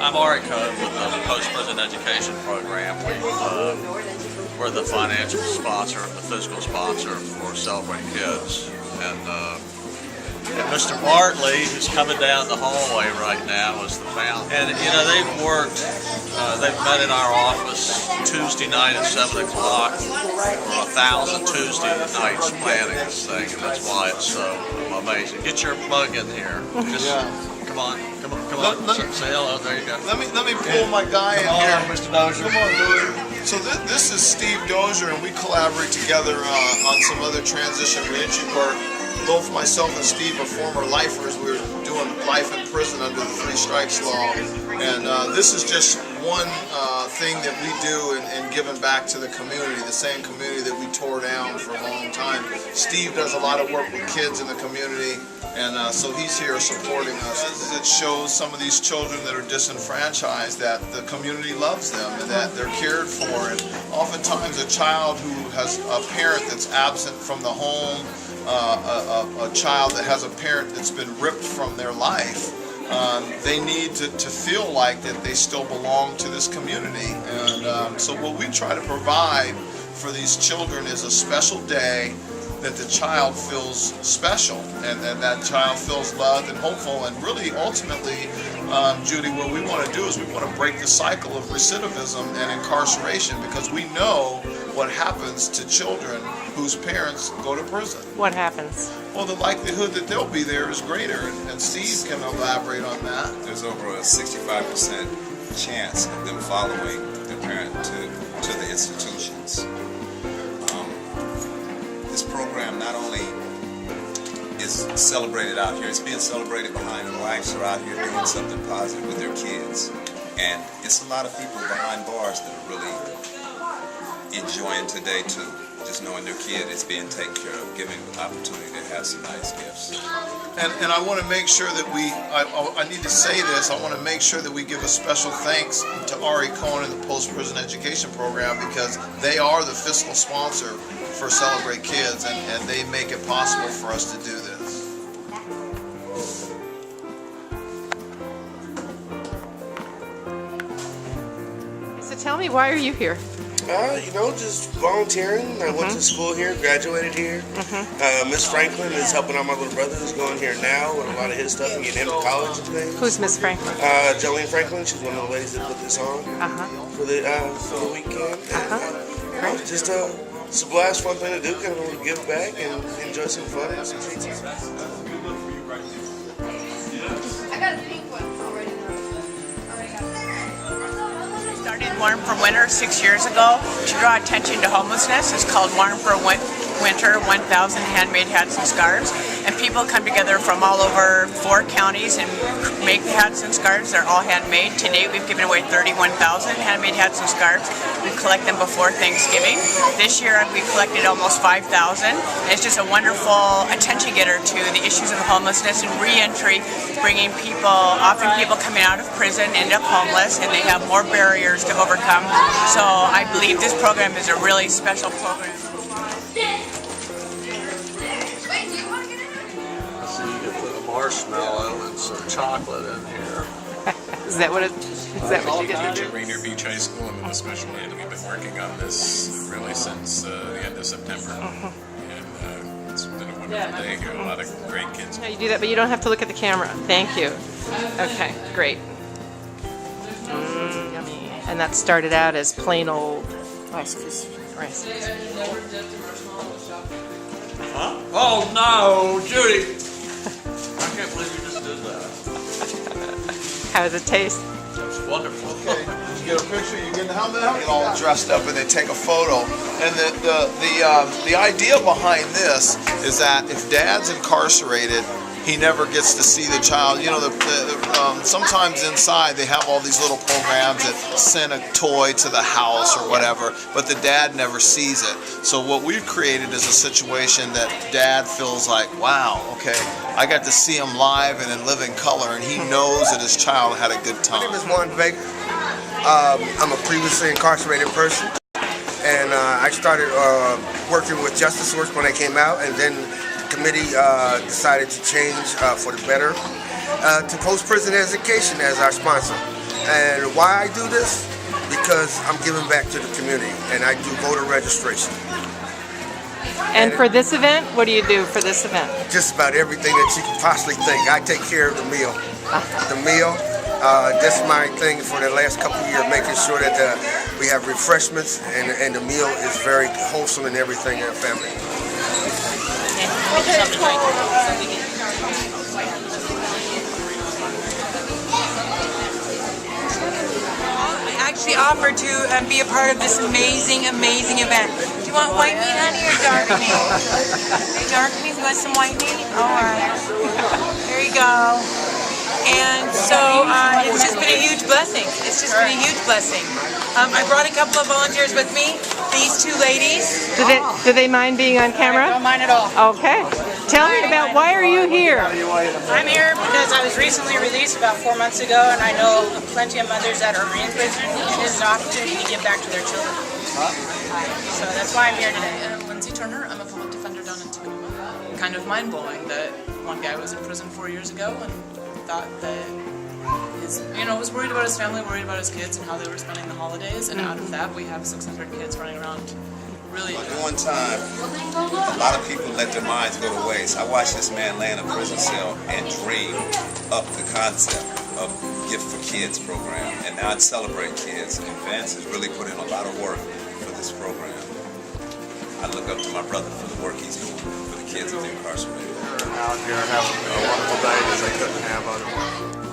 I'm Ari Code with the Post-Prison Education Program. We're the financial sponsor, the fiscal sponsor for Celebrate Kids. And Mr. Bartley, who's coming down the hallway right now, is the founder. And they've worked, they've met in our office Tuesday night at 7 o'clock for 1,000 Tuesday nights planning this thing, and that's why it's so amazing. Get your mug in here. Just, come on. Say hello. There you go. Let me pull my guy in here. Mr. Dozier. Come on, Dozier. So this is Steve Dozier, and we collaborate together on some other transition reentry work. Both myself and Steve are former lifers. We were doing life in prison under the Three Strikes Law, and this is just one thing that we do in giving back to the community, the same community that we tore down for a long time. Steve does a lot of work with kids in the community, and so he's here supporting us. It shows some of these children that are disenfranchised that the community loves them and that they're cared for. And oftentimes a child who has a parent that's absent from the home, a child that has a parent that's been ripped from their life, they need to feel like that they still belong to this community. And so what we try to provide for these children is a special day that the child feels special, and that child feels loved and hopeful. And really, ultimately, Judy, what we want to do is we want to break the cycle of recidivism and incarceration, because we know what happens to children whose parents go to prison. What happens? Well, the likelihood that they'll be there is greater, and Steve can elaborate on that. There's over a 65% chance of them following their parent to the institutions. This program not only is celebrated out here, it's being celebrated behind the wives who are out here doing something positive with their kids. And it's a lot of people behind bars that are really enjoying today too. Just knowing their kid is being taken care of, giving the opportunity to have some nice gifts. And I want to make sure that I need to say this, I want to make sure that we give a special thanks to Ari Cohen and the Post-Prison Education Program, because they are the fiscal sponsor for Celebrate Kids, and they make it possible for us to do this. So tell me, why are you here? Just volunteering. I went to school here, graduated here. Miss Franklin is helping out my little brother who's going here now with a lot of his stuff and getting him to college and things. Who's Miss Franklin? Jolene Franklin. She's one of the ladies that put this on for the weekend. And, just it's a blast, fun thing to do. Kind of give back and enjoy some fun and some treats. I got a pink one already. Started Warm for Winter 6 years ago to draw attention to homelessness. It's called Warm for Winter, 1,000 handmade hats and scarves. And people come together from all over 4 counties and make hats and scarves. They're all handmade. To date, we've given away 31,000 handmade hats and scarves. We collect them before Thanksgiving. This year, we collected almost 5,000. It's just a wonderful attention getter to the issues of homelessness and re-entry, bringing people, often people coming out of prison end up homeless, and they have more barriers to overcome. So I believe this program is a really special program. So you can put a marshmallow and some chocolate in here. Is that what you get to do? Rainier Beach High School. I'm in the special ed. We've been working on this really since the end of September. And it's been a wonderful day here. A lot of great kids. No, you do that, but you don't have to look at the camera. Thank you. Okay, great. Yummy. And that started out as plain old rice. Huh? Oh no, Judy! I can't believe you just did that. How does it taste? That's wonderful. Okay, you get a picture, you get the helmet out, get all dressed up, and they take a photo. And the idea behind this is that if Dad's incarcerated, he never gets to see the child. Sometimes inside they have all these little programs that send a toy to the house or whatever, but the dad never sees it. So what we've created is a situation that Dad feels like, wow, okay, I got to see him live and in living color, and he knows that his child had a good time. My name is Warren Baker. I'm a previously incarcerated person, and I started working with Justice Source when I came out, and then the committee decided to change for the better. to post-prison education as our sponsor. And why I do this? Because I'm giving back to the community, and I do voter registration. And for this event, what do you do for this event? Just about everything that you can possibly think. I take care of the meal. The meal, that's my thing for the last couple of years, making sure that we have refreshments and the meal is very wholesome and everything in the family. I actually offered to be a part of this amazing event. Do you want white meat, honey, or dark meat? Dark meat? You want some white meat? All right. There you go. And so it's just been a huge blessing. It's just been a huge blessing. I brought a couple of volunteers with me. These two ladies. Do they mind being on camera? Don't mind at all. Okay. Tell me about why are you here? I'm here because I was recently released about 4 months ago, and I know plenty of mothers that are in prison, and this is an opportunity to give back to their children. So that's why I'm here today. I'm Lindsay Turner. I'm a public defender down in Tacoma. Kind of mind-blowing that one guy was in prison 4 years ago and thought that was worried about his family, worried about his kids and how they were spending the holidays, and out of that we have 600 kids running around. Really. At one time, a lot of people let their minds go to waste. I watched this man lay in a prison cell and dream up the concept of Gift for Kids program, and now it's Celebrate Kids. And Vance has really put in a lot of work for this program. I look up to my brother for the work he's doing for the kids of the incarcerated. They're out here having a wonderful day that they couldn't have otherwise.